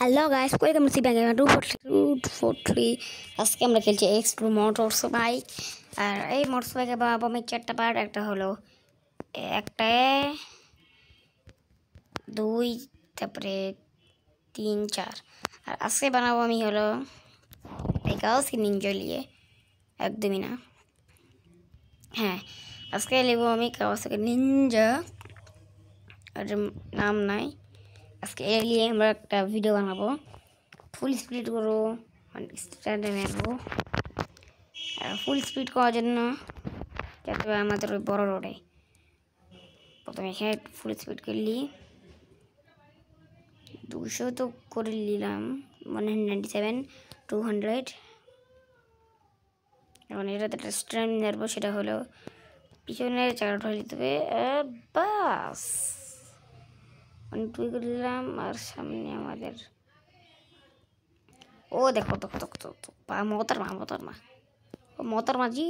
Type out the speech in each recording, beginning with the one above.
Hello guys, welcome to Sibang gamer 243। আজকে আমরা খেলছি এক্স2 মোটরস বাইক। আর এই মোটরস বাইকে বানাবো আমি 4টা পার্ট। একটা হলো একটা 2, তারপরে 3, 4। আর আজকে বানাবো আমি হলো এই কাওয়াসাকি নিনজা নিয়ে, একদমই না। হ্যাঁ, আজকে নেব আমি কাওয়াসাকি নিনজা, আর নাম নাই। আজকে এর নিয়ে আমরা একটা ভিডিও বানাবো। ফুল স্পিড করবো, মানে স্ট্যান্ডে মারবো। আর ফুল স্পিড করার জন্য যাতে আমাদের ওই বড় রোডে প্রথমে এখানে ফুল স্পিড করলি 200 তো করে নিলাম, 197, 200। এখন এটাতে একটা স্ট্যান্ড মারবো, সেটা হলো পিছনের চাকাটা ঢলে দিতে হবে। বাস 1-2 করে দিলাম। আর সামনে আমাদের ও দেখো দেখো দেখো দেখো मोहतरमा जी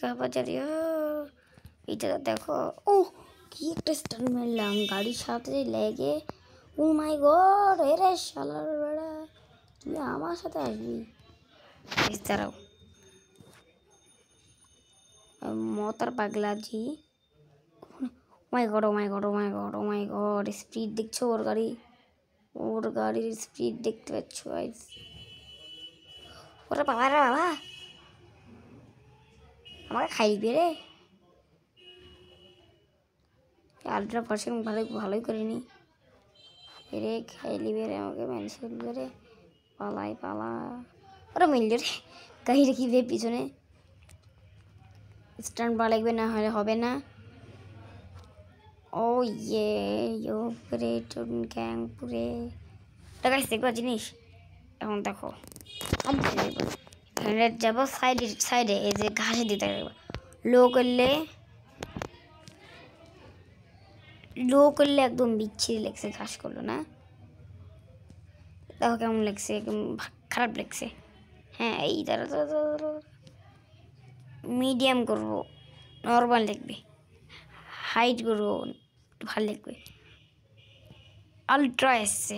कहाँ पर जा रही हो? এটা দেখো, ও কি একটা স্টান্ট মারলাম গাড়ির সাথে লেগে। ও মাই গড, এরে শালার বেড়া, তুই আমার সাথে আসবি? দাঁড়াও, মোহতার পাগলা জি। মাই গড, ও মাই গড, ও মাই গড, ও মাই গড, স্পিড দেখছো ওর গাড়ির স্পিড দেখতে পাচ্ছ গাইস? ওরে বাবা রে বাবা, আমাকে খাইবে রে। আলট্রা পার্সেন্ট ভালোই করিনি রে, খাইলিবে রে আমাকে, মানুষ করবে রে। পালা ওরা মিলল রে, গাড়ি রেখি রে পিছনে। স্ট্যান্ড বা লাগবে, না হলে হবে না। ও ইয়ে পুরে গ্যাং পুরে গাইস, দেখবা জিনিস। এখন দেখো এখানে যাবো সাইডে, এই যে ঘাসে দিতে লো করলে একদম বিচ্ছিরি লাগছে, ঘাস করলো না। দেখো কেমন লাগছে, একদম খারাপ লাগছে। হ্যাঁ, এই দাঁড়া মিডিয়াম করবো, নর্মাল লাগবে। হাইট করবো, ভালো লাগবে। আলট্রা এসছে,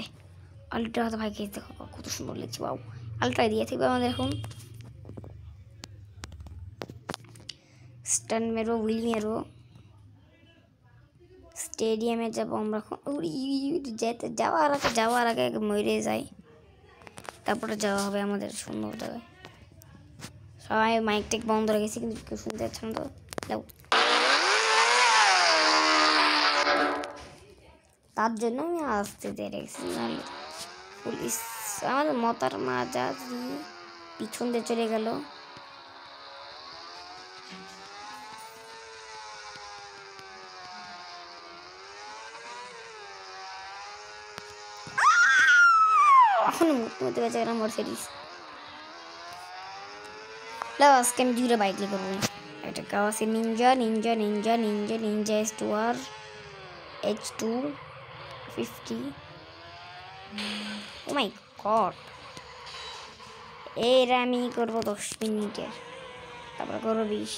আলট্রা তো ভাই খেয়ে দেখো কত সুন্দর লাগছে। বাবু আলট্রা দিয়ে থাকবে আমাদের। এখন স্টান্ট মেরো, হুইল মেরো, স্টেডিয়ামে যাবো আমরা। যাওয়ার আগে মরে যাই, তারপরে যাওয়া হবে আমাদের সুন্দর জায়গায়। সবাই মাইক টেক বন্ধ রেখেছি, কিন্তু কেউ শুনতে যাচ্ছে না। তো যাও, তার জন্য আমি আসতে দিয়ে রেখেছি। নাহলে পুলিশ আমাদের মতার মাজা পিছন দিয়ে চলে গেল। এখন মধ্যে বেঁচে গেলাম মার্সিডিজ। আজকে আমি 2টা বাইক নিয়ে করবো। একটা কাওয়াসাকি নিনজা S2R H250। ও মাই গড, এর আমি করবো 10 মিনিটের, তারপরে করবো 20।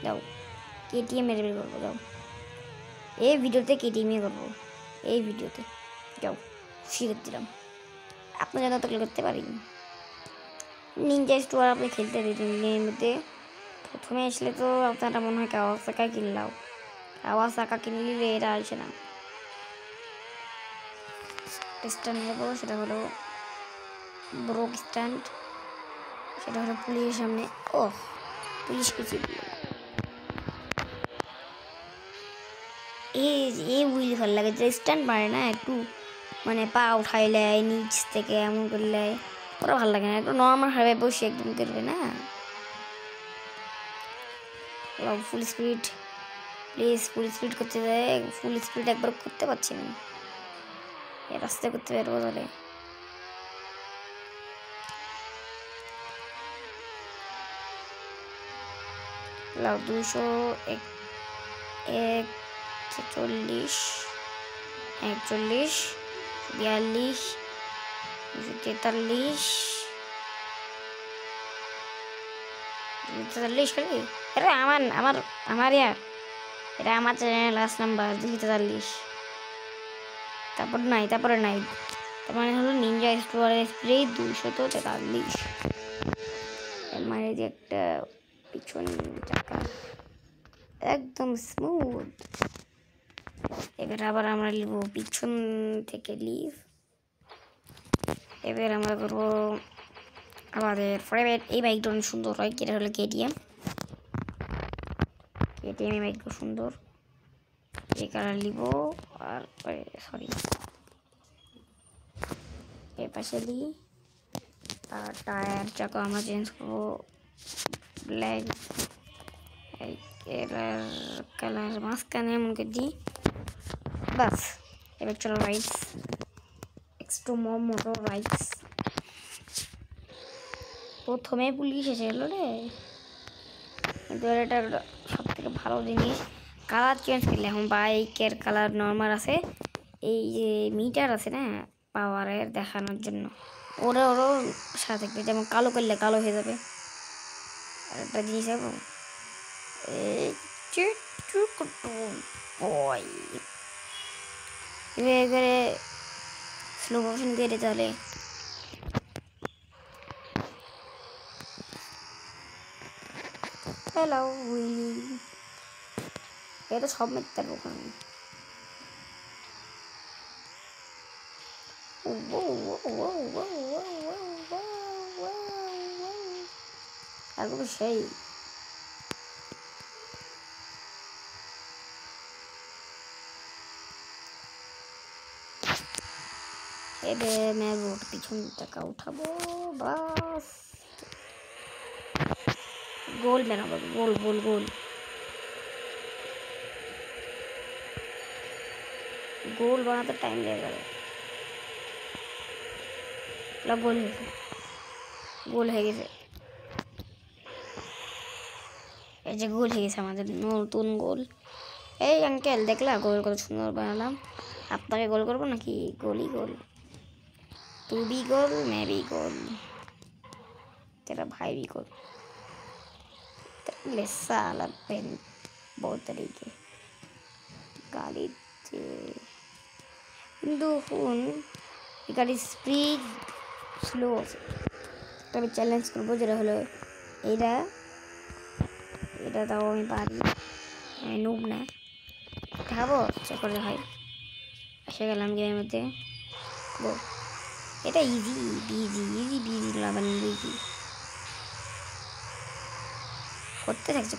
যাও, KTM এর বের করবো। যাও, এই ভিডিওতে KTM করবো, এই ভিডিওতে। যাও, শিখে দিলাম, আপনার জানা তো করতে পারি। নিনজা S2R আপনি খেলতে দিতেন এর মধ্যে। প্রথমে আসলে তো আপনারা মনে হয় কাওয়াসাকি কিনলাম, কাওয়াসাকি কিনলে এটা আসে না। স্ট্যান্ড নেবো, সেটা হলো ব্রোক স্ট্যান্ড, সেটা হলো পুলিশের সামনে। ও পুলিশ কিছু এই হুইল ভালো লাগে, যে স্ট্যান্ড মারে না একটু, মানে পা উঠাইলে নিচ থেকে এমন করলে ওরা ভালো লাগে না। একটু নর্মাল ভাবে বসে একদম করবে না। Full speed, please full speed করতে যায়। ফুল স্পিড একবার করতে পারছি না, রাস্তায় করতে পারবো তাহলে। লাও 241, 41, 42, 43 খালি। এটা আমার এটা আমার চ্যানেল লাস্ট নাম্বার 243। তারপরে নাই তার মানে হলো নিনজা এক্সপ্লোরার স্প্রে 243। এর মানে যে একটা পিছন চাকা একদম স্মুথ। এবার আবার আমরা নিব পিছন থেকে লিভ। এবার আমরা করবো আমাদের ফেভারিট এই বাইকটা অনেক সুন্দর হয়, যেটা হলো কেটিএম। কেটিএম এই বাইকটা সুন্দর, এই কালার নিব। আর সরি এর পাশে দিই। আর টায়ার চাকা আমরা চেঞ্জ করবো ব্ল্যাক। এর কালার মাঝখানে এমন করে দিই, বাস। এবার চলো রাইডস, এক্সট্রোমো মোটর রাইডস। প্রথমে পুলিশ এসে গেলো রে, কিন্তু এটা সব থেকে ভালো জিনিস। কালার চেঞ্জ করলে এখন বাইকের কালার নর্মাল আছে, এই যে মিটার আছে না পাওয়ারের দেখানোর জন্য, ওরও সাথে থাকবে। যেমন কালো করলে কালো হয়ে যাবে। আর একটা জিনিস আছে এবারে স্লো মোশন করে তাহলে হ্যালো উইলি, এটা সব মিথ্যা ওখানে। একদম সেই এবার मैं रोड পিছন টাকা উঠাবো, বাস গোল বানাবো, গোল গোল গোল গোল বানাতে টাইম লেগে যাবে। গোল হয়েছে, গোল হয়ে গেছে। এই যে গোল হয়ে গেছে আমাদের নতুন গোল। এই আঙ্কেল দেখলা গোল কত সুন্দর বানালাম, আপনাকে গোল করবো নাকি? গোলই গোল, तू भी गोल मैं भी गोल, तेरा भाई भी गोल। ले साला पेन बहुत तरीके गाड़ी কিন্তু ফোন গাড়ির স্পিড স্লো আছে। তবে চ্যালেঞ্জ করবো, যেটা হলো এইটা এটা তাও আমি পারি, আমি নুব না। দেখাবো চেক করলে হয়। এসে গেলাম গেমের মধ্যে। এটা ইজি বিজি ইজি বিজি লাগান ইজি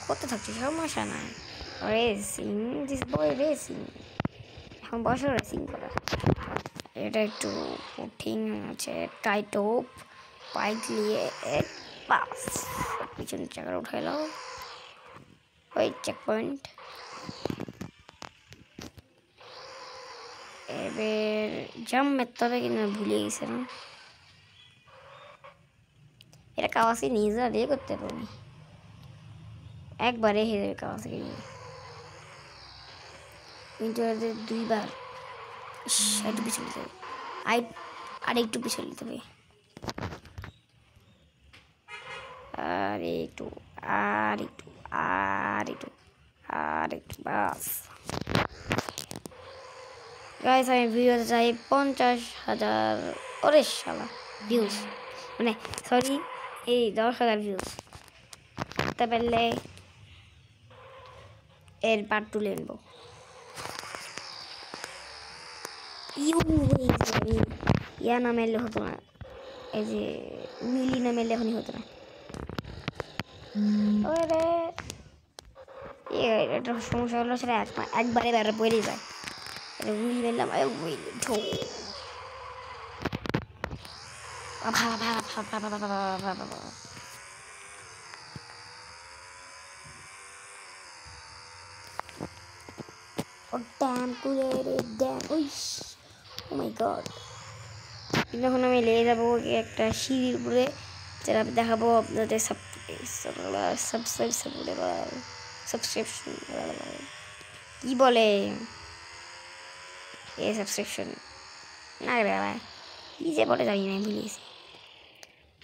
করতে থাকছে সমস্যা নাই। রেসিং দিস বয় রেসিং, এখন বসে রেসিং করা। এটা একটু কঠিন আছে। টাইট অপ বাইক নিয়ে পাস পিছন চাকার উঠাইলাম, ওই চেক পয়েন্ট। এবার জাম মারতে হবে কিনা ভুলে গেছিলাম। এটা কাওয়াসাকি নিজা দিয়ে করতে পারি, একবারে হেরে যাবে কাওয়াসাকি নিয়ে, কিন্তু দুইবার একটু পিছনে নিতে হবে, আর একটু পিছনে নিতে হবে, আর একটু আর একটু আর একটু আর একটু বাস। গাইস আমি ভিডিওতে চাই 50,000 ওরে শালা ভিউজ, মানে সরি এই 10,000 ভিউজ করতে পারলে এর পার্ট 2 নেব। ইয়া না মেলে হতো না, এই যে মিলি না মেলে এখনই হতো না। এটা সমস্যা হলো সেটা একবারে বেড়ে পড়ে যায়। এটা উইল মেলাম, উইল ঢো ড্যাম করে ড্যাম, ওই ও মাই গড। যখন আমি লেগে যাবো একটা সিঁড়ির উপরে, যেটা দেখাবো আপনাদের সাবস্ক্রিপশন কি বলে এ সাবস্ক্রিপশন না রে বাবা, কি যে বলে জানি না, ভুলে গেছি।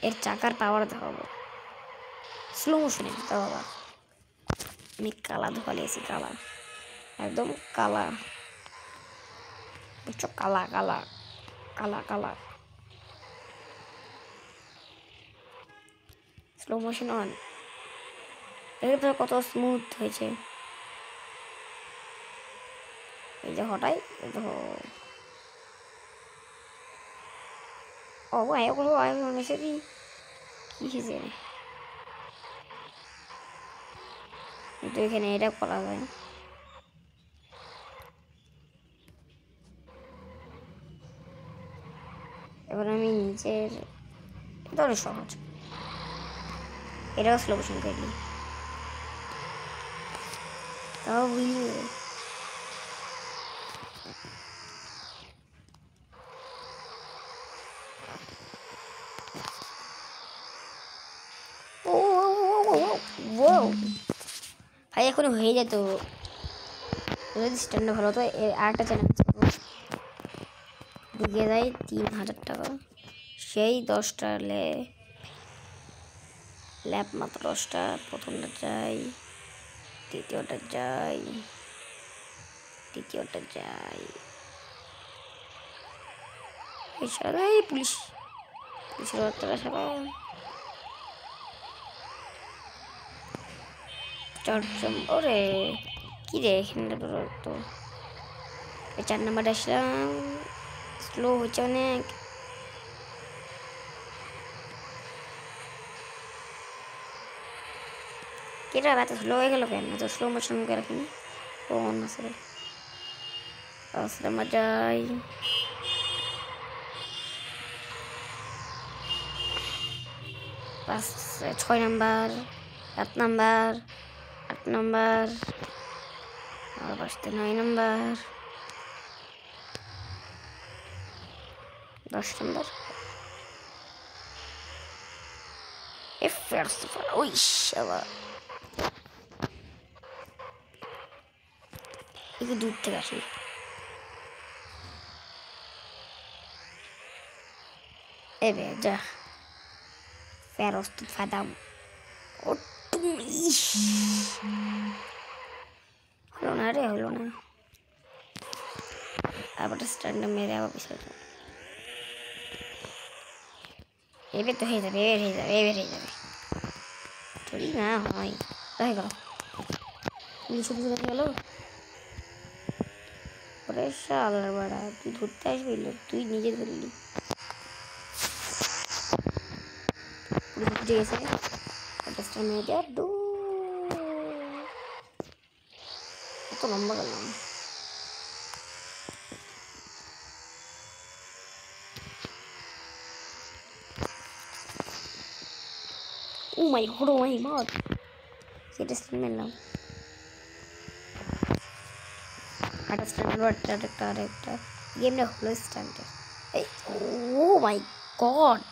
এর চাকার পাওয়ার দেখাবো স্লো মোশনে দিতে বাবা। আমি কালা ধোয়া লিয়েছি, কালা একদম কালা, বুঝছো, কালা কালা কালা কালা স্লো মোশন অন দেখতে কত স্মুথ হয়েছে এই যে হঠাই ওগুলো এসে কি হয়েছে কিন্তু এখানে এটা করা যায় এবার আমি নিচের ধরে সহজ এটাও স্লো মোশন করলি তাও বুঝলি ভাই এখন হয়ে যেত যদি স্ট্যান্ডে ভালো তো আরেকটা চ্যালেঞ্জ দিকে যায় 3000 টাকা সেই 10টা ল্যাপ মাত্র 10টা প্রথমটা যাই দ্বিতীয়টা যাই তৃতীয়টা যাই এছাড়া পুলিশের বার্তাটা সারা চটচম ওরে কি রে এখানে তো 4 নাম্বারটা আসলাম স্লো হচ্ছে অনেক কেটা এত স্লো হয়ে গেল কেন এত স্লো মোশন করে রাখিনি ও অন্য আসলে আসলে যাই 6 নাম্বার 7 নাম্বার 8 নাম্বার আর 9 নাম্বার 10 নাম্বার ওই শালা একটু দূর থেকে আসি এবে যা ফেরস তো ফাদাম ও হলো না রে হলো না আবার স্ট্যান্ডে মেরে আবার পিছনে এবার তো হয়ে যাবে এবার হয়ে যাবে চলি না হয় হয়ে গেল নিচে দিকে গেল ওরে শালার বাড়া তুই ধরতে আসবি তুই নিজে ধরলি পুলিশ গেছে স্ট্যান্ড মেরে দেওয়ার কত লম্বা গেলাম ও মাই গড সেটা স্ট্যান্ড মেরলাম আরেকটা স্ট্যান্ডার্ড আরেকটা গেমটা হলো স্ট্যান্ডার্ড এই ও মাই গড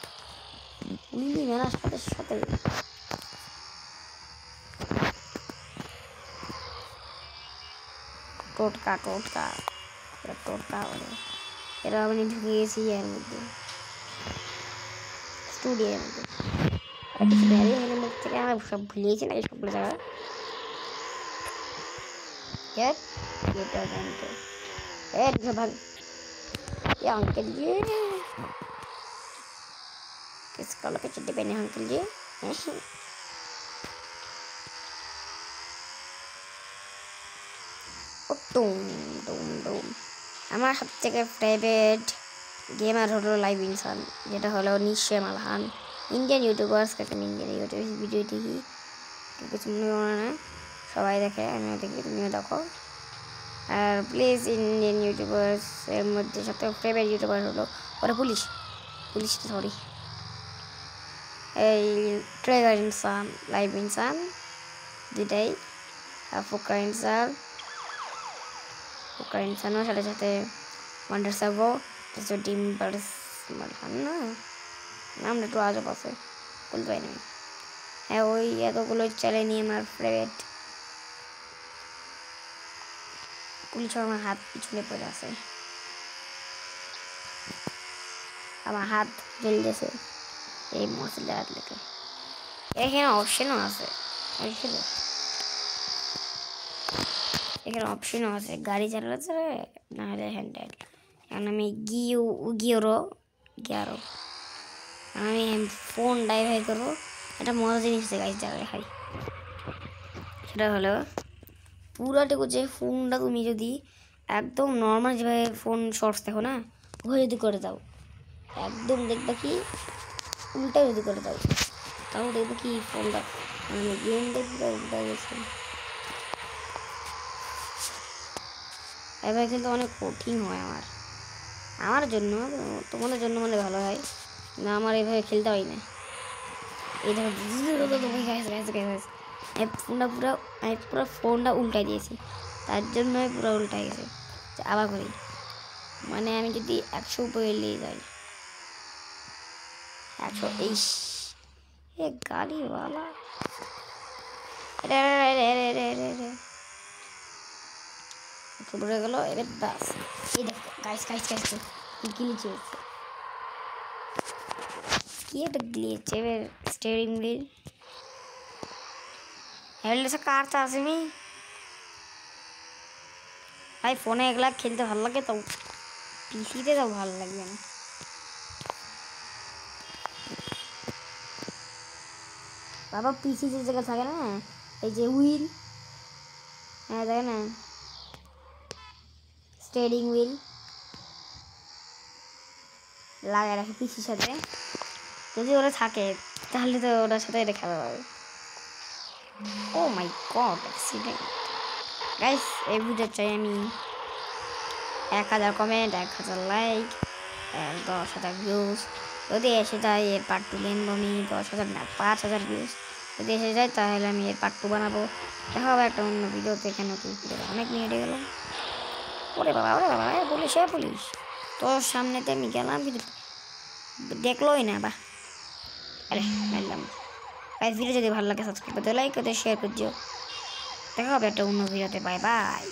উইলি মেলার সাথে সাথে টোটকা মানে এরা আমি ঢুকে গেছি এর মধ্যে স্টুডিওর মধ্যে এখানে মুখ থেকে আমার সব ভুলিয়েছি না এই সবগুলো জায়গা भाग ये अंकल जी किस कलर के चड्डी पहने अंकल जी আমার সবথেকে ফেভারিট গেমার হলো লাইভ ইনসান যেটা হলো নিশ্চয় মালহান ইন্ডিয়ান ইউটিউবার্স কাকে ইন্ডিয়ান ইউটিউব ভিডিও দেখি কিছু মনে করে না সবাই দেখে আমিও দেখি তুমিও দেখো আর প্লিজ ইন্ডিয়ান ইউটিউবার্স এর মধ্যে সবথেকে ফেভারিট ইউটিউবার হলো ওরা পুলিশ সরি এই ট্রেগার ইনসান লাইভ ইনসান দুইটাই আর ফুকা ইনসানও সাথে সাথে ওয়ান্ডার সার্ভো তারপর ডিম্বার্স মালহান না নামটা একটু আজব আছে বলতে পারি না হ্যাঁ ওই এতগুলো চ্যানেল আমার ফেভারিট পুলিশ আমার হাত পিছনে পড়ে আছে আমার হাত জ্বলতেছে এই মশলা হাত লেগে এখানে অপশনও আছে এখানে অপশনও আছে গাড়ি চালাতে না হলে হ্যান্ডেল এখন আমি গিয়ারো আমি ফোন ডাইভাই করবো। একটা মজার জিনিস আছে গাইস, যা দেখাই। সেটা হলো পুরাটুকু যে ফোনটা তুমি যদি একদম নর্মাল যেভাবে ফোন শর্টস দেখো না, ওই যদি করে দাও, একদম দেখবা কি উল্টা যদি করে দাও, তাহলে দেখবো কি ফোনটা মানে গেম দেখবে উল্টা গেছে। এবার কিন্তু অনেক কঠিন হয় আমার জন্য, তোমাদের জন্য মানে ভালো হয় না, আমার এইভাবে খেলতে হয় না। এই দেখো পুরো ফোনটা উল্টাই দিয়েছি, তার জন্যই পুরো উল্টাই গেছে। আবার করি, মানে আমি যদি 100 উপরে নিয়ে যাই, 100 এ গাড়িওয়ালা পড়ে গেল। এরে ব্যাস, এই দেখো গাইস গ্লিচ হয়েছে, কি একটা গ্লিচ। এবার স্টিয়ারিং হুইল হেলমেটে কার চার্জ মি ভাই, ফোনে এগুলা খেলতে ভালো লাগে, তো পিসিতে তো ভালো লাগবে না। বাবা পিসি যে জায়গা থাকে না, এই যে হুইল, হ্যাঁ দেখে না, স্টিয়ারিং হুইল লাগাই রাখে পিসির সাথে, যদি ওরা থাকে তাহলে তো ওটার সাথে এটা খেলা যাবে। ও মাই গড, অ্যাক্সিডেন্ট গাইস। এই ভিডিও চাই আমি 1000 কমেন্ট, 1000 লাইক, 10,000 ভিউজ। যদি এসে যায় এর পার্ট 2 বানাবো আমি। 10,000 না, 5,000 ভিউজ যদি এসে যায় তাহলে আমি এর পার্ট 2 বানাবো। দেখা হবে একটা অন্য ভিডিওতে। কেন তুই অনেক মিনিট গেল। ওরে বাবা পুলিশ, পুলিশ তোর সামনেতে আমি গেলাম কিন্তু দেখলোই না। বা আরে মারলাম। গাইস ভিডিও যদি ভালো লাগে সাবস্ক্রাইব করতে, লাইক করতে, শেয়ার করে দিও। দেখা হবে একটা অন্য ভিডিওতে। Bye bye.